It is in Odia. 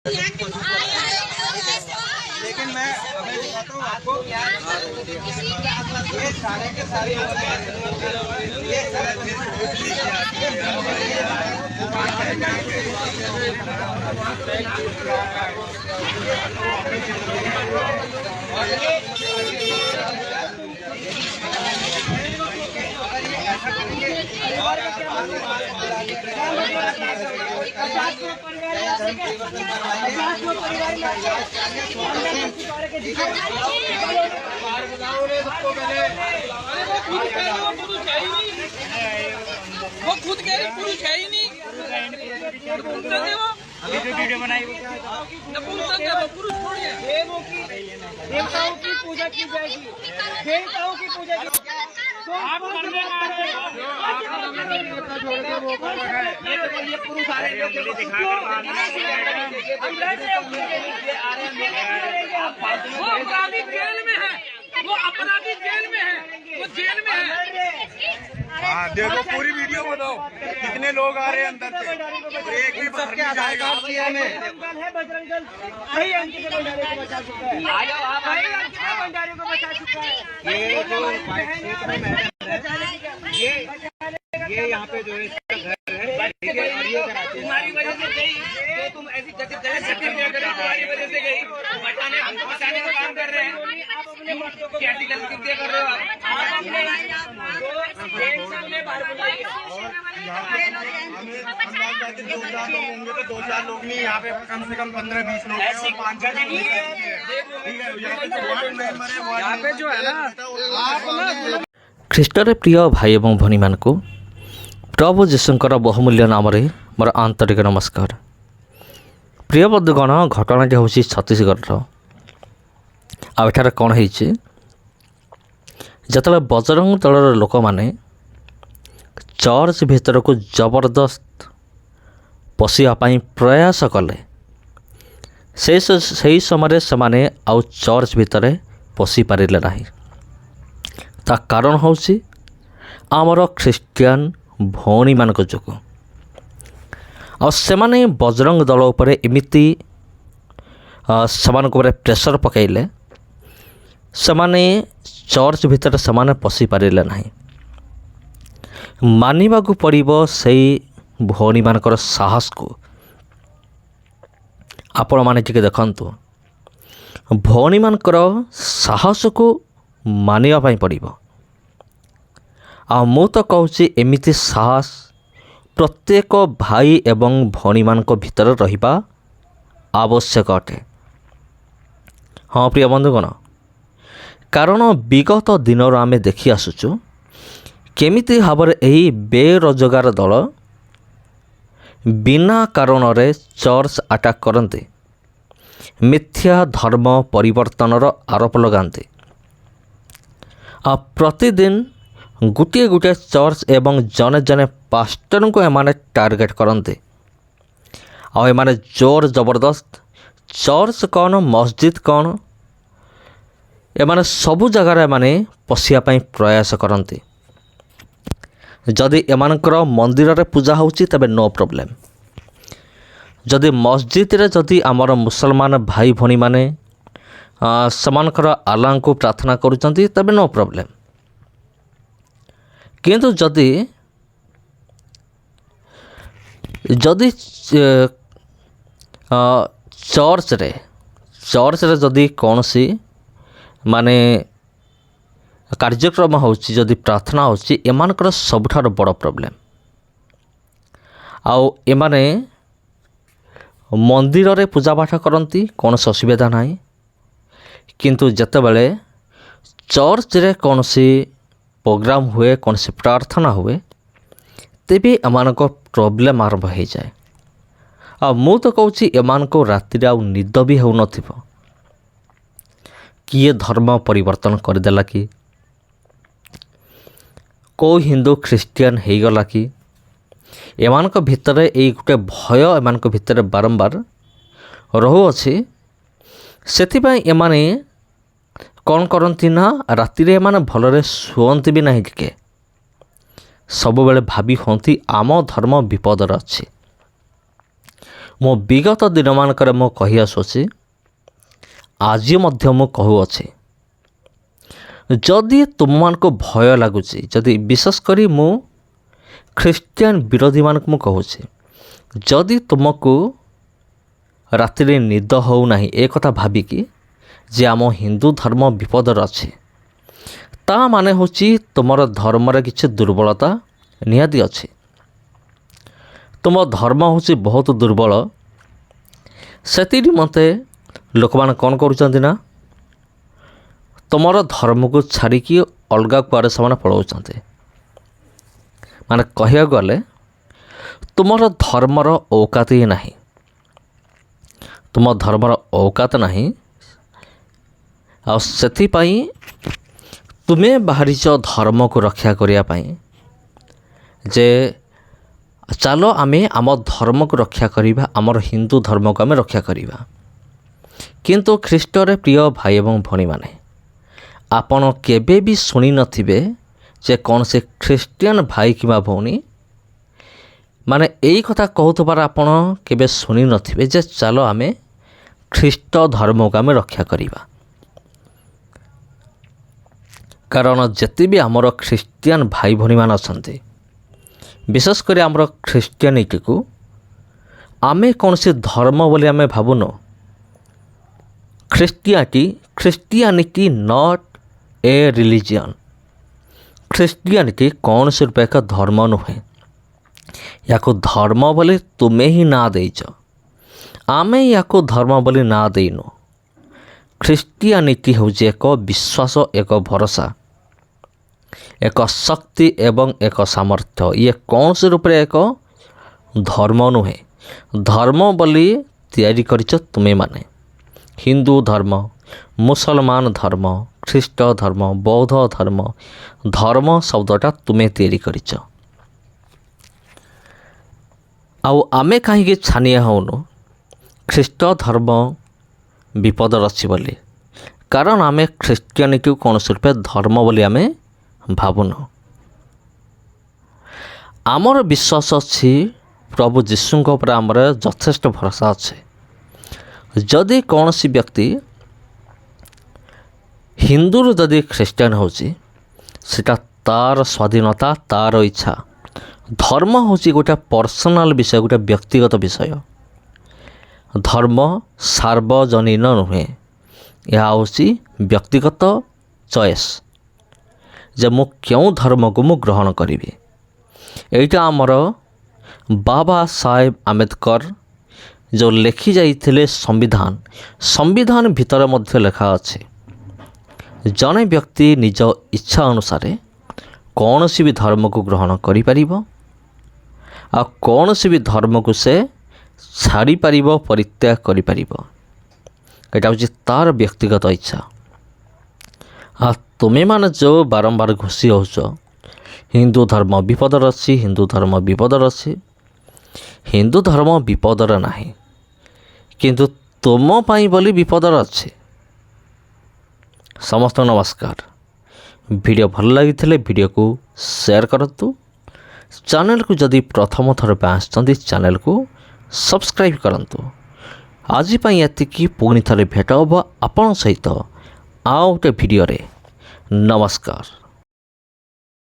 लेकिन मैं दिखाता हूँ आपको ये सारे के सारे ये वो खुद कह रही पुरुष है ही नहीं। वीडियो बनाई पुरुष छोड़ गया। देवताओं की पूजा की जाएगी, देवताओं की पूजा की आप करने का ये तो ये पुरुष आ रहे हैं वो अपराधी जेल में है, वो अपराधी जेल में है, वो जेल में है। हाँ देखो पूरी वीडियो बताओ कितने लोग आ रहे हैं अंदर से, एक भी सबके आधार कार्ड दिया हमें। है बजरंग दल आई अंकित भंडारी को बचा चुका है, आई अंकित भंडारी को बचा चुका है। ये यहाँ पे जो है इसका घर है, तुम्हारी वजह से गई तो तुम ऐसी तुम्हारी वजह से गई, बचाने हमको बचाने का काम कर रहे हैं। कैसी गलती कर रहे हो दो चार लोग होंगे तो 2-4 लोग नहीं, यहाँ पे कम से कम 15-20 लोग हैं। यहाँ पे जो है ना ଖ୍ରୀଷ୍ଟରେ ପ୍ରିୟ ଭାଇ ଏବଂ ଭଉଣୀମାନଙ୍କୁ ପ୍ରଭୁ ଯୀଶୁଙ୍କର ବହୁମୂଲ୍ୟ ନାମରେ ମୋର ଆନ୍ତରିକ ନମସ୍କାର। ପ୍ରିୟ ବନ୍ଧୁଗଣ, ଘଟଣାଟି ହେଉଛି ଛତିଶଗଡ଼ର। ଆଉ ଏଠାରେ କ'ଣ ହେଇଛି, ଯେତେବେଳେ ବଜରଙ୍ଗ ଦଳର ଲୋକମାନେ ଚର୍ଚ୍ଚ ଭିତରକୁ ଜବରଦସ୍ତ ପଶିବା ପାଇଁ ପ୍ରୟାସ କଲେ, ସେହି ସମୟରେ ସେମାନେ ଆଉ ଚର୍ଚ୍ଚ ଭିତରେ ପଶିପାରିଲେ ନାହିଁ। ତା କାରଣ ହେଉଛି ଆମର ଖ୍ରୀଷ୍ଟିଆନ ଭଉଣୀମାନଙ୍କ ଯୋଗୁଁ। ଆଉ ସେମାନେ ବଜରଙ୍ଗ ଦଳ ଉପରେ ଏମିତି ସେମାନଙ୍କ ଉପରେ ପ୍ରେସର ପକାଇଲେ, ସେମାନେ ଚର୍ଚ୍ଚ ଭିତରେ ସେମାନେ ପଶିପାରିଲେ ନାହିଁ। ମାନିବାକୁ ପଡ଼ିବ ସେଇ ଭଉଣୀମାନଙ୍କର ସାହସକୁ। ଆପଣମାନେ ଟିକେ ଦେଖନ୍ତୁ, ଭଉଣୀମାନଙ୍କର ସାହସକୁ ମାନିବା ପାଇଁ ପଡ଼ିବ। ଆଉ ମୁଁ ତ କହୁଛି ଏମିତି ସାହସ ପ୍ରତ୍ୟେକ ଭାଇ ଏବଂ ଭଉଣୀମାନଙ୍କ ଭିତରେ ରହିବା ଆବଶ୍ୟକ ଅଟେ। ହଁ ପ୍ରିୟ ବନ୍ଧୁଗଣ, କାରଣ ବିଗତ ଦିନରୁ ଆମେ ଦେଖି ଆସୁଛୁ କେମିତି ଭାବରେ ଏହି ବେରୋଜଗାର ଦଳ ବିନା କାରଣରେ ଚର୍ଚ୍ଚ ଆଟାକ୍ କରନ୍ତି, ମିଥ୍ୟା ଧର୍ମ ପରିବର୍ତ୍ତନର ଆରୋପ ଲଗାନ୍ତି। ଆଉ ପ୍ରତିଦିନ ଗୋଟିଏ ଗୋଟିଏ ଚର୍ଚ୍ଚ ଏବଂ ଜଣେ ଜଣେ ପାଷ୍ଟରଙ୍କୁ ଏମାନେ ଟାର୍ଗେଟ୍ କରନ୍ତି। ଆଉ ଏମାନେ ଜୋର ଜବରଦସ୍ତ ଚର୍ଚ୍ଚ କ'ଣ ମସଜିଦ୍ କ'ଣ ଏମାନେ ସବୁ ଜାଗାରେ ଏମାନେ ପଶିବା ପାଇଁ ପ୍ରୟାସ କରନ୍ତି। ଯଦି ଏମାନଙ୍କର ମନ୍ଦିରରେ ପୂଜା ହେଉଛି ତେବେ ନୋ ପ୍ରୋବ୍ଲେମ୍। ଯଦି ମସଜିଦରେ ଯଦି ଆମର ମୁସଲମାନ ଭାଇ ଭଉଣୀମାନେ ସେମାନଙ୍କର ଆଲ୍ଲାହଙ୍କୁ ପ୍ରାର୍ଥନା କରୁଛନ୍ତି ତେବେ ନୋ ପ୍ରୋବ୍ଲେମ୍। କିନ୍ତୁ ଯଦି ଚର୍ଚ୍ଚରେ ଯଦି କୌଣସି ମାନେ କାର୍ଯ୍ୟକ୍ରମ ହେଉଛି, ଯଦି ପ୍ରାର୍ଥନା ହେଉଛି, ଏମାନଙ୍କର ସବୁଠାରୁ ବଡ଼ ପ୍ରୋବ୍ଲେମ୍। ଆଉ ଏମାନେ ମନ୍ଦିରରେ ପୂଜାପାଠ କରନ୍ତି, କୌଣସି ଅସୁବିଧା ନାହିଁ। କିନ୍ତୁ ଯେତେବେଳେ ଚର୍ଚ୍ଚରେ କୌଣସି ପ୍ରୋଗ୍ରାମ ହୁଏ, କୌଣସି ପ୍ରାର୍ଥନା ହୁଏ, ତେବେ ଏମାନଙ୍କ ପ୍ରୋବ୍ଲେମ୍ ଆରମ୍ଭ ହୋଇଯାଏ। ଆଉ ମୁଁ ତ କହୁଛି ଏମାନଙ୍କୁ ରାତିରେ ଆଉ ନିଦ ବି ହେଉନଥିବ। କିଏ ଧର୍ମ ପରିବର୍ତ୍ତନ କରିଦେଲା କି, କେଉଁ ହିନ୍ଦୁ ଖ୍ରୀଷ୍ଟିଆନ ହେଇଗଲା କି, ଏମାନଙ୍କ ଭିତରେ ଏଇ ଗୋଟେ ଭୟ ଏମାନଙ୍କ ଭିତରେ ବାରମ୍ବାର ରହୁଅଛି। ସେଥିପାଇଁ ଏମାନେ କ'ଣ କରନ୍ତି ନା, ରାତିରେ ଏମାନେ ଭଲରେ ଶୁଅନ୍ତି ବି ନାହିଁ। ଟିକେ ସବୁବେଳେ ଭାବି ହୁଅନ୍ତି ଆମ ଧର୍ମ ବିପଦରେ ଅଛି। ମୁଁ ବିଗତ ଦିନମାନଙ୍କରେ ମୁଁ କହି ଆସୁଅଛି, ଆଜି ମଧ୍ୟ ମୁଁ କହୁଅଛି, ଯଦି ତୁମମାନଙ୍କୁ ଭୟ ଲାଗୁଛି, ଯଦି ବିଶେଷ କରି ମୁଁ ଖ୍ରୀଷ୍ଟିଆନ ବିରୋଧୀମାନଙ୍କୁ ମୁଁ କହୁଛି, ଯଦି ତୁମକୁ ରାତିରେ ନିଦ ହେଉନାହିଁ ଏ କଥା ଭାବିକି ଯେ ଆମ ହିନ୍ଦୁ ଧର୍ମ ବିପଦରେ ଅଛି, ତା ମାନେ ହେଉଛି ତୁମର ଧର୍ମରେ କିଛି ଦୁର୍ବଳତା ନିହାତି ଅଛି। ତୁମ ଧର୍ମ ହେଉଛି ବହୁତ ଦୁର୍ବଳ। ସେଥି ନିମନ୍ତେ ଲୋକମାନେ କ'ଣ କରୁଛନ୍ତି ନା, ତୁମର ଧର୍ମକୁ ଛାଡ଼ିକି ଅଲଗା କୁଆଡ଼େ ସେମାନେ ପଳାଉଛନ୍ତି। ମାନେ କହିବାକୁ ଗଲେ ତୁମର ଧର୍ମର ଔକାତ ହିଁ ନାହିଁ। ତୁମ ଧର୍ମର ଔକାତ ନାହିଁ, ଆଉ ସେଥିପାଇଁ ତୁମେ ବାହାରିଛ ଧର୍ମକୁ ରକ୍ଷା କରିବା ପାଇଁ ଯେ ଚାଲ ଆମେ ଆମ ଧର୍ମକୁ ରକ୍ଷା କରିବା, ଆମର ହିନ୍ଦୁ ଧର୍ମକୁ ଆମେ ରକ୍ଷା କରିବା। କିନ୍ତୁ ଖ୍ରୀଷ୍ଟରେ ପ୍ରିୟ ଭାଇ ଏବଂ ଭଉଣୀମାନେ, ଆପଣ କେବେ ବି ଶୁଣିନଥିବେ ଯେ କୌଣସି ଖ୍ରୀଷ୍ଟିଆନ ଭାଇ କିମ୍ବା ଭଉଣୀ ମାନେ ଏଇ କଥା କହୁଥିବାର ଆପଣ କେବେ ଶୁଣିନଥିବେ ଯେ ଚାଲ ଆମେ ଖ୍ରୀଷ୍ଟ ଧର୍ମକୁ ଆମେ ରକ୍ଷା କରିବା। କାରଣ ଯେତେ ବି ଆମର ଖ୍ରୀଷ୍ଟିଆନ ଭାଇ ଭଉଣୀମାନେ ଅଛନ୍ତି, ବିଶେଷ କରି ଆମର ଖ୍ରୀଷ୍ଟିଆନିଟିକୁ ଆମେ କୌଣସି ଧର୍ମ ବୋଲି ଆମେ ଭାବୁନୁ। Christianity not a religion. Christianity କୌଣସି ରୂପେ ଏକ ଧର୍ମ ନୁହେଁ। ୟାକୁ ଧର୍ମ ବୋଲି ତୁମେ ହିଁ ନାଁ ଦେଇଛ, ଆମେ ୟାକୁ ଧର୍ମ ବୋଲି ନାଁ ଦେଇନୁ। ଖ୍ରୀଷ୍ଟିଆନିଟି ହେଉଛି ଏକ ବିଶ୍ୱାସ, ଏକ ଭରସା, ଏକ ଶକ୍ତି ଏବଂ ଏକ ସାମର୍ଥ୍ୟ। ଇଏ କୌଣସି ରୂପରେ ଏକ ଧର୍ମ ନୁହେଁ। ଧର୍ମ ବୋଲି ତିଆରି କରିଛ ତୁମେମାନେ। ହିନ୍ଦୁ ଧର୍ମ, ମୁସଲମାନ ଧର୍ମ, ଖ୍ରୀଷ୍ଟ ଧର୍ମ, ବୌଦ୍ଧ ଧର୍ମ, ଧର୍ମ ଶବ୍ଦଟା ତୁମେ ତିଆରି କରିଛ। ଆଉ ଆମେ କାହିଁକି ଛାନିଆ ହେଉନୁ ଖ୍ରୀଷ୍ଟ ଧର୍ମ ବିପଦରେ ଅଛି ବୋଲି? କାରଣ ଆମେ ଖ୍ରୀଷ୍ଟିଆନିଟିକୁ କୌଣସି ରୂପେ ଧର୍ମ ବୋଲି ଆମେ ଭାବୁନୁ। ଆମର ବିଶ୍ୱାସ ଅଛି, ପ୍ରଭୁ ଯୀଶୁଙ୍କ ଉପରେ ଆମର ଯଥେଷ୍ଟ ଭରସା ଅଛି। ଯଦି କୌଣସି ବ୍ୟକ୍ତି ହିନ୍ଦୁରୁ ଯଦି ଖ୍ରୀଷ୍ଟିଆନ ହେଉଛି, ସେଟା ତା'ର ସ୍ୱାଧୀନତା, ତା'ର ଇଚ୍ଛା। ଧର୍ମ ହେଉଛି ଗୋଟେ ପର୍ସନାଲ ବିଷୟ, ଗୋଟେ ବ୍ୟକ୍ତିଗତ ବିଷୟ। ଧର୍ମ ସାର୍ବଜନୀନ ନୁହେଁ। ଏହା ହେଉଛି ବ୍ୟକ୍ତିଗତ ଚଏସ୍ ଯେ ମୁଁ କେଉଁ ଧର୍ମକୁ ମୁଁ ଗ୍ରହଣ କରିବି। ଏଇଟା ଆମର ବାବା ସାହେବ ଆମ୍ବେଦକର ଯେଉଁ ଲେଖି ଯାଇଥିଲେ ସମ୍ବିଧାନ ଭିତରେ ମଧ୍ୟ ଲେଖା ଅଛି, ଜଣେ ବ୍ୟକ୍ତି ନିଜ ଇଚ୍ଛା ଅନୁସାରେ କୌଣସି ବି ଧର୍ମକୁ ଗ୍ରହଣ କରିପାରିବ, ଆଉ କୌଣସି ବି ଧର୍ମକୁ ସେ ଛାଡ଼ିପାରିବ, ପରିତ୍ୟାଗ କରିପାରିବ। ଏଇଟା ହେଉଛି ତା'ର ବ୍ୟକ୍ତିଗତ ଇଚ୍ଛା। ଆଉ ତୁମେମାନେ ଯେଉଁ ବାରମ୍ବାର ଘୋଷି ହେଉଛ ହିନ୍ଦୁ ଧର୍ମ ବିପଦରେ ଅଛି, ହିନ୍ଦୁ ଧର୍ମ ବିପଦରେ ଅଛି, ହିନ୍ଦୁ ଧର୍ମ ବିପଦରେ ନାହିଁ, କିନ୍ତୁ ତୁମ ପାଇଁ ବୋଲି ବିପଦରେ ଅଛି। ସମସ୍ତଙ୍କୁ ନମସ୍କାର। ଭିଡ଼ିଓ ଭଲ ଲାଗିଥିଲେ ଭିଡ଼ିଓକୁ ସେୟାର କରନ୍ତୁ। ଚ୍ୟାନେଲକୁ ଯଦି ପ୍ରଥମ ଥର ପାଇଁ ଆସିଛନ୍ତି ଚ୍ୟାନେଲକୁ ସବସ୍କ୍ରାଇବ୍ କରନ୍ତୁ। ଆଜି ପାଇଁ ଏତିକି। ପୁଣି ଥରେ ଭେଟ ହେବ ଆପଣଙ୍କ ସହିତ ଆଉ ଗୋଟେ ଭିଡ଼ିଓରେ। ନମସ୍କାର।